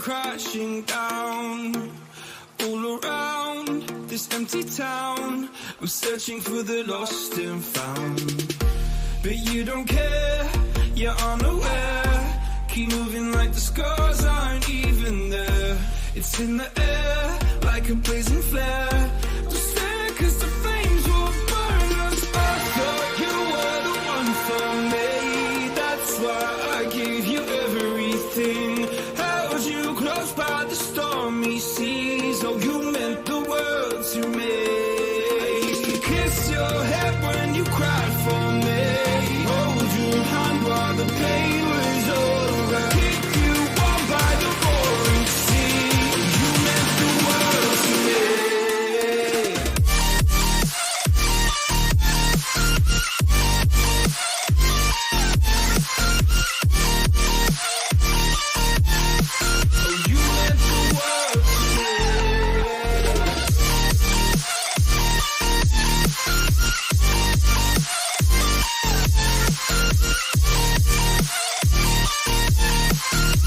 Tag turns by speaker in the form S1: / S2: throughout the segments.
S1: crashing down. All around this empty town, I'm searching for the lost and found. But you don't care, you're unaware. Keep moving like the scars aren't even there. It's in the air, like a blazing flare. Don't stare, cause the flames will burn us. I thought you were the one for me. That's why I gave you everything. Held you close by the stormy seas. Oh, you meant the world to me. I used to kiss your head when you cried for me. Hold your hand while the pain was over. Keep you warm by the roaring sea. You meant the world to me. Oh, you meant the world to me.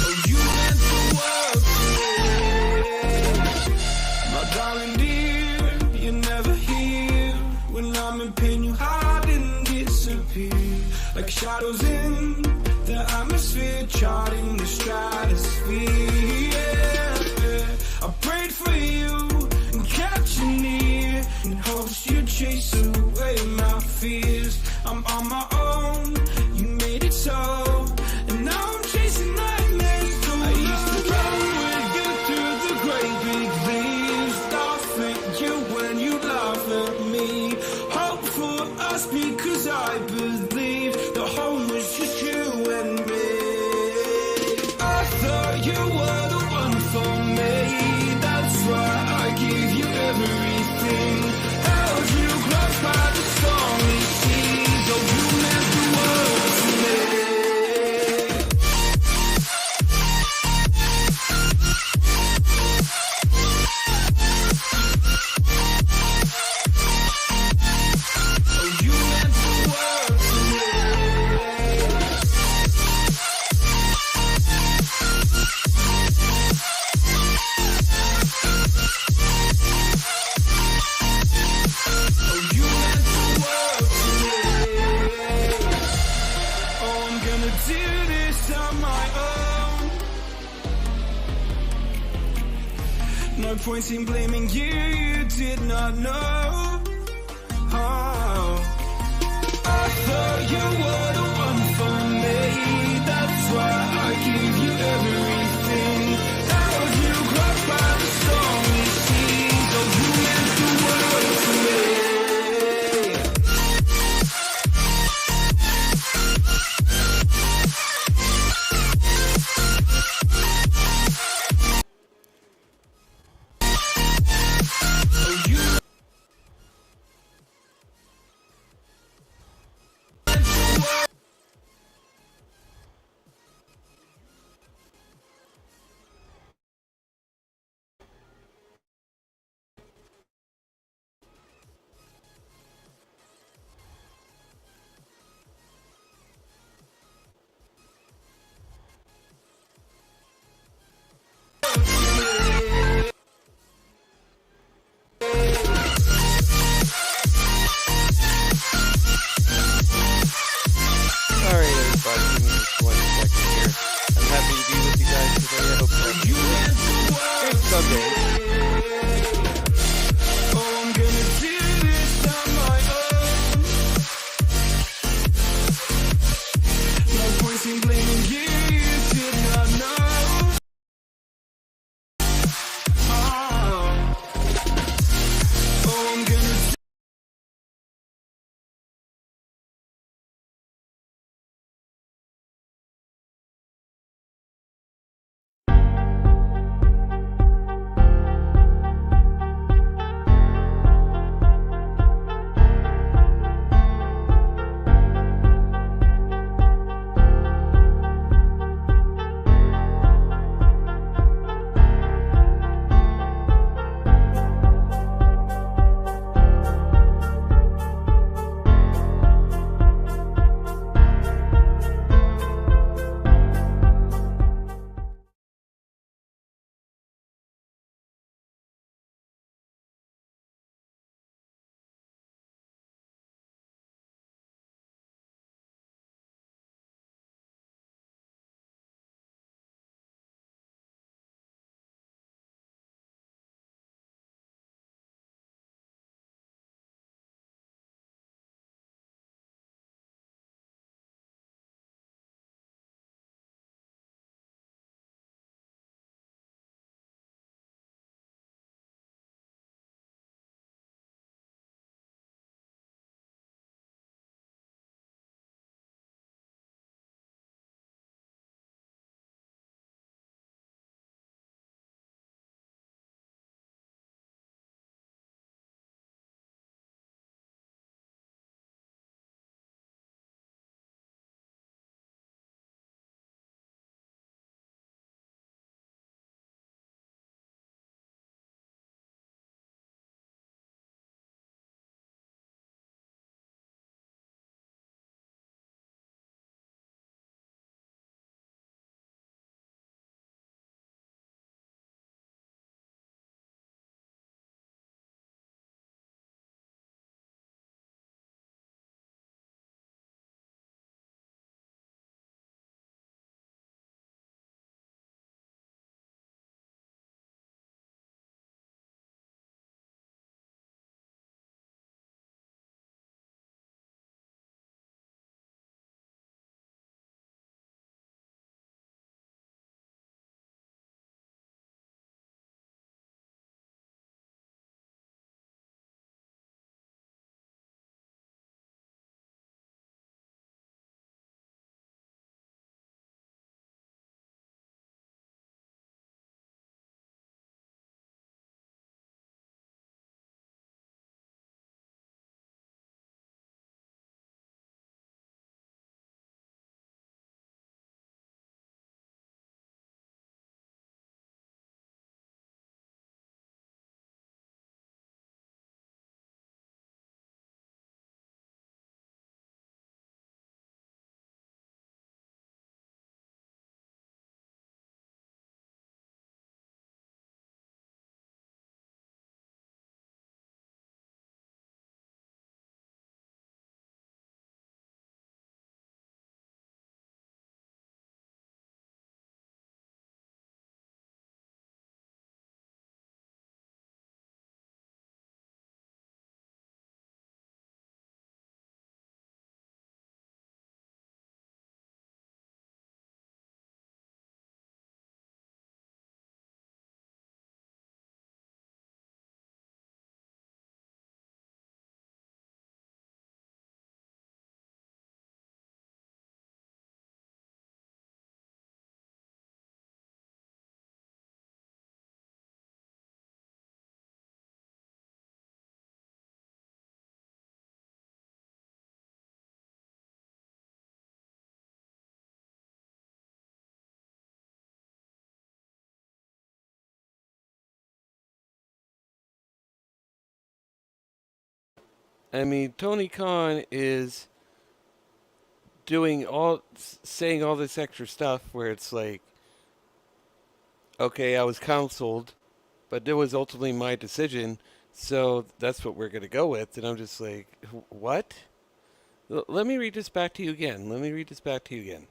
S1: Oh, you meant the world to me. My darling dear, you're never here. When I'm in pain, you hide and disappear. Like shadows in the atmosphere, charting the stratosphere. Yeah. I prayed for you and kept you near, in hopes you'd chase away my fears. I'm on my own, you made it so, and now I'm chasing nightmares. I used to run with you through the great big leaves, laugh at you when you laugh at me. Hope for us because I believe the home was just you and me. I thought you were the one for me. That's why I gave you everything. Held you close by the stormy seas. Oh, you meant the world to me. Oh, you meant the world to me. Oh, you meant the world to me. Oh, I'm gonna do this on my own. No point in blaming you, you did not know. Oh, I thought you were the one for me. That's why I gave you everything. Held you close by the stormy seas. Oh, you meant the world to me.
S2: I mean, Tony Khan is saying all this extra stuff where it's like, okay, I was counseled, but it was ultimately my decision, so that's what we're gonna go with. And I'm just like, what? Let me read this back to you again. Let me read this back to you again.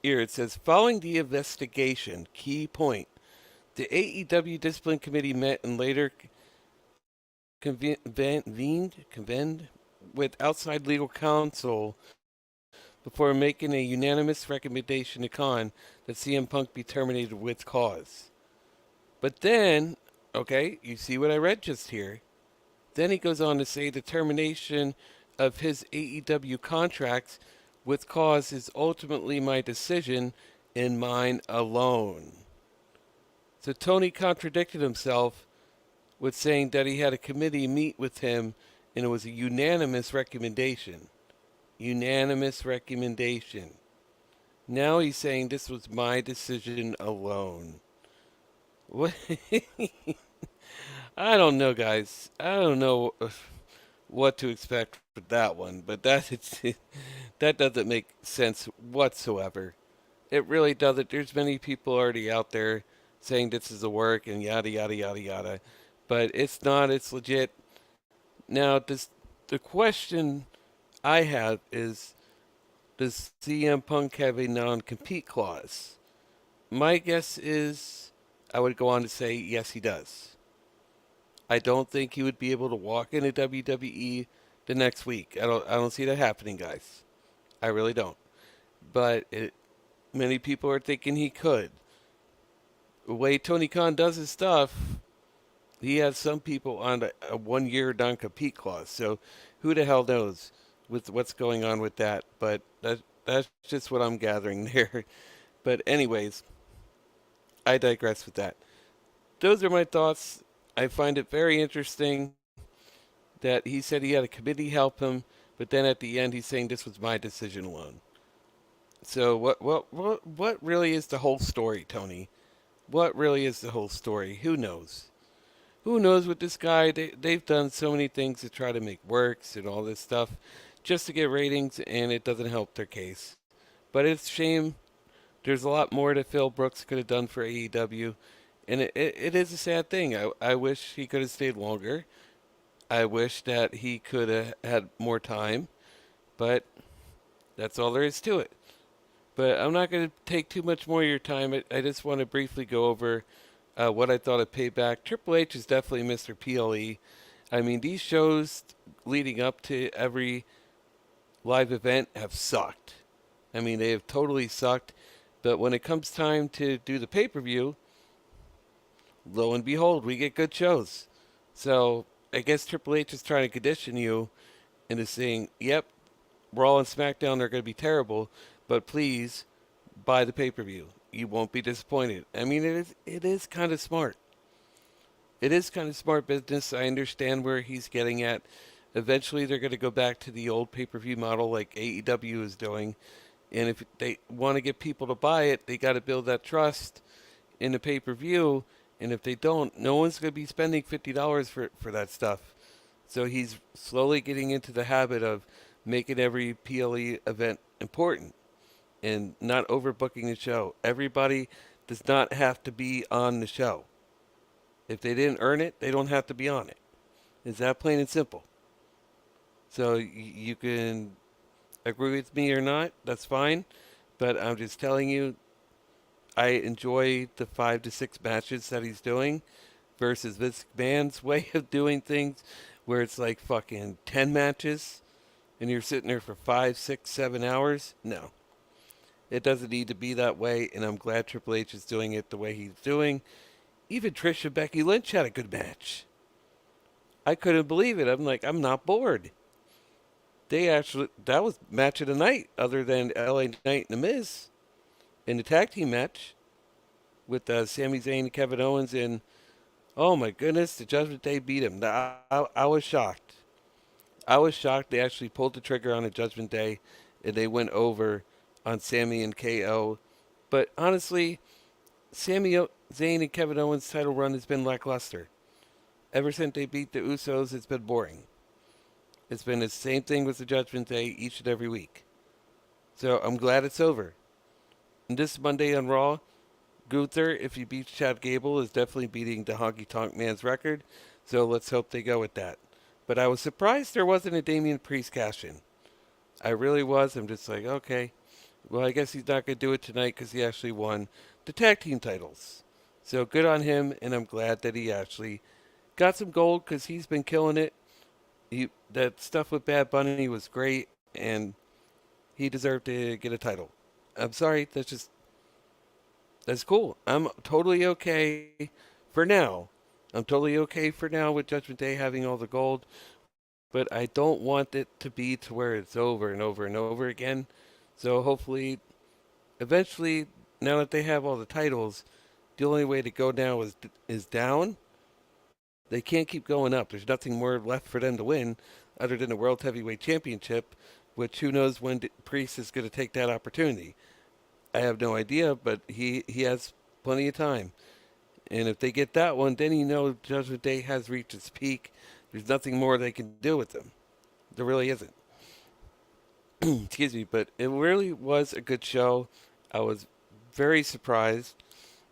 S2: Here it says, following the investigation, key point. The AEW Discipline Committee met and later convened with outside legal counsel before making a unanimous recommendation to Khan that CM Punk be terminated with cause. But then, okay, you see what I read just here. Then he goes on to say the termination of his AEW contracts with cause is ultimately my decision and mine alone. So Tony contradicted himself with saying that he had a committee meet with him and it was a unanimous recommendation. Unanimous recommendation. Now he's saying this was my decision alone. What? I don't know, guys. I don't know what to expect with that one, but that doesn't make sense whatsoever. It really doesn't. There's many people already out there saying this is a work and yada yada yada yada, but it's not. It's legit. Now, the question I have is, does CM Punk have a non-compete clause? My guess is I would go on to say yes, he does. I don't think he would be able to walk into WWE the next week. I don't see that happening, guys. I really don't. But many people are thinking he could. The way Tony Khan does his stuff, he has some people on a 1 year non-compete clause. So who the hell knows with what's going on with that? But that's just what I'm gathering there. But anyways, I digress with that. Those are my thoughts. I find it very interesting that he said he had a committee help him, but then at the end he's saying this was my decision alone. So what really is the whole story, Tony? What really is the whole story? Who knows? Who knows with this guy? They've done so many things to try to make works and all this stuff just to get ratings, and it doesn't help their case. But it's a shame. There's a lot more that Phil Brooks could have done for AEW, and it is a sad thing. I wish he could have stayed longer. I wish that he could have had more time, but that's all there is to it. But I'm not going to take too much more of your time. I just want to briefly go over what I thought of Payback. Triple H is definitely Mr. PLE. I mean, these shows leading up to every live event have sucked. I mean, they have totally sucked. But when it comes time to do the pay per view, lo and behold, we get good shows. So I guess Triple H is trying to condition you into saying, yep, Raw and SmackDown are going to be terrible, but please buy the pay per view. You won't be disappointed. I mean, it is kind of smart. It is kind of smart business. I understand where he's getting at. Eventually, they're going to go back to the old pay per view model like AEW is doing. And if they want to get people to buy it, they got to build that trust in the pay per view. And if they don't, no one's going to be spending $50 for that stuff. So he's slowly getting into the habit of making every PLE event important and not overbooking the show. Everybody does not have to be on the show. If they didn't earn it, they don't have to be on it. It's that plain and simple. So you can agree with me or not, that's fine. But I'm just telling you, I enjoy the 5 to 6 matches that he's doing versus Vince McMahon's way of doing things where it's like fucking 10 matches and you're sitting there for 5, 6, 7 hours. No, it doesn't need to be that way, and I'm glad Triple H is doing it the way he's doing. Even Trish and Becky Lynch had a good match. I couldn't believe it. I'm like, I'm not bored. They actually, that was match of the night, other than LA Knight and The Miz in the tag team match with Sami Zayn and Kevin Owens. And oh my goodness, the Judgment Day beat him. I was shocked. I was shocked they actually pulled the trigger on the Judgment Day and they went over on Sami and KO. But honestly, Sami Zayn and Kevin Owens' title run has been lackluster. Ever since they beat the Usos, it's been boring. It's been the same thing with the Judgment Day each and every week. So I'm glad it's over. And this Monday on Raw, Gunther, if he beats Chad Gable, is definitely beating the Honky Tonk Man's record. So let's hope they go with that. But I was surprised there wasn't a Damian Priest cash in. I really was. I'm just like, okay. Well, I guess he's not going to do it tonight because he actually won the tag team titles. So good on him, and I'm glad that he actually got some gold because he's been killing it. That stuff with Bad Bunny was great, and he deserved to get a title. I'm sorry, that's cool. I'm totally okay for now. I'm totally okay for now with Judgment Day having all the gold, but I don't want it to be to where it's over and over and over again. So hopefully, eventually, now that they have all the titles, the only way to go now is down. They can't keep going up. There's nothing more left for them to win other than the World Heavyweight Championship, which who knows when Priest is going to take that opportunity. I have no idea, but he has plenty of time. And if they get that one, then you know Judgment Day has reached its peak. There's nothing more they can do with them. There really isn't. Excuse me, but it really was a good show. I was very surprised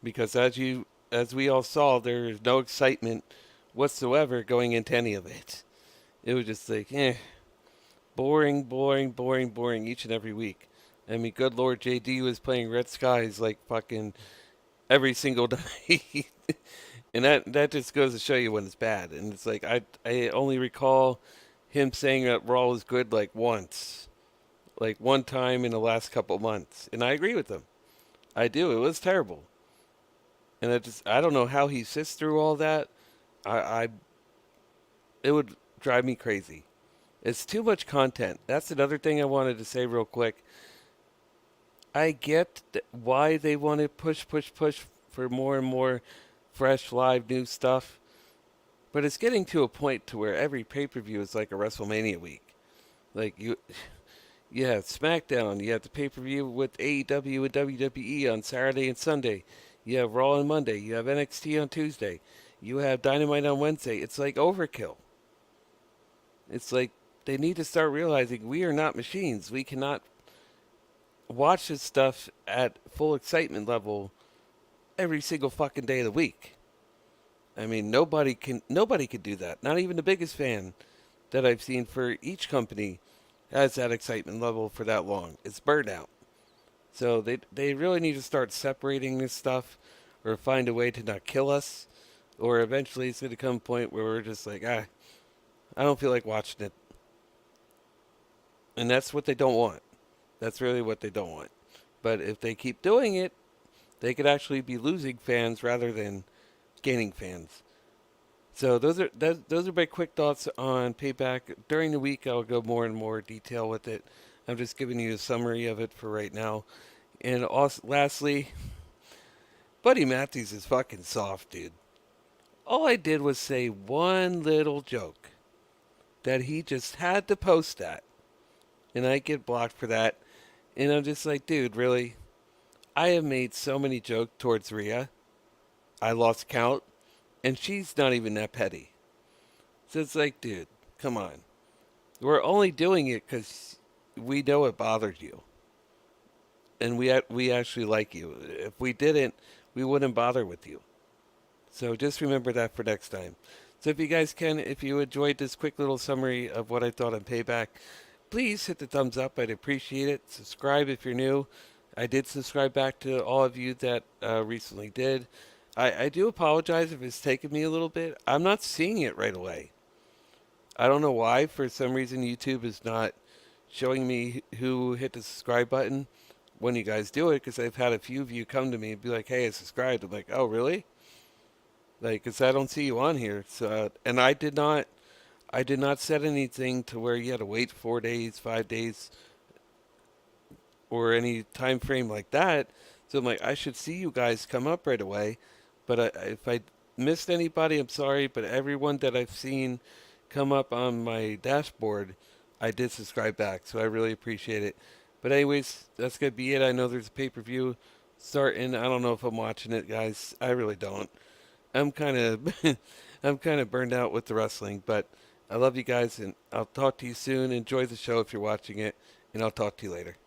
S2: because as we all saw, there is no excitement whatsoever going into any of it. It was just like, boring, boring, boring, boring each and every week. I mean, good Lord, JD was playing Red Skies like fucking every single night. And that just goes to show you when it's bad. And it's like I only recall him saying that Raw was good like once, like one time in the last couple months, and I agree with him. I do. It was terrible, and I don't know how he sits through all that. I it would drive me crazy. It's too much content. That's another thing I wanted to say real quick. I get why they want to push, push, push for more and more fresh, live, new stuff. But it's getting to a point to where every pay-per-view is like a WrestleMania week. Like you have SmackDown, you have the pay-per-view with AEW and WWE on Saturday and Sunday. You have Raw on Monday, you have NXT on Tuesday, you have Dynamite on Wednesday. It's like overkill. It's like they need to start realizing we are not machines. We cannot watch this stuff at full excitement level every single fucking day of the week. I mean, nobody can do that. Not even the biggest fan that I've seen for each company has that excitement level for that long. It's burnout. So they really need to start separating this stuff or find a way to not kill us. Or eventually it's going to come a point where we're just like, I don't feel like watching it. And that's what they don't want. That's really what they don't want. But if they keep doing it, they could actually be losing fans rather than gaining fans. So those are my quick thoughts on Payback. During the week, I'll go more and more detail with it. I'm just giving you a summary of it for right now. And also, lastly, Buddy Matthews is fucking soft, dude. All I did was say one little joke that he just had to post that, and I get blocked for that. And I'm just like, dude, really? I have made so many jokes towards Rhea. I lost count, and she's not even that petty. So it's like, dude, come on. We're only doing it because we know it bothers you, and we actually like you. If we didn't, we wouldn't bother with you. So just remember that for next time. So if you guys can, if you enjoyed this quick little summary of what I thought on Payback, please hit the thumbs up. I'd appreciate it. Subscribe if you're new. I did subscribe back to all of you that recently did. I do apologize if it's taken me a little bit. I'm not seeing it right away. I don't know why. For some reason, YouTube is not showing me who hit the subscribe button when you guys do it, because I've had a few of you come to me and be like, hey, I subscribed. I'm like, oh, really? Like, because I don't see you on here. So, and I did not set anything to where you had to wait 4 days, 5 days, or any time frame like that. So I'm like, I should see you guys come up right away. But if I missed anybody, I'm sorry. But everyone that I've seen come up on my dashboard, I did subscribe back. So I really appreciate it. But anyways, that's going to be it. I know there's a pay-per-view starting. I don't know if I'm watching it, guys. I really don't. I'm kind of I'm kind of burned out with the wrestling, but I love you guys, and I'll talk to you soon. Enjoy the show if you're watching it, and I'll talk to you later.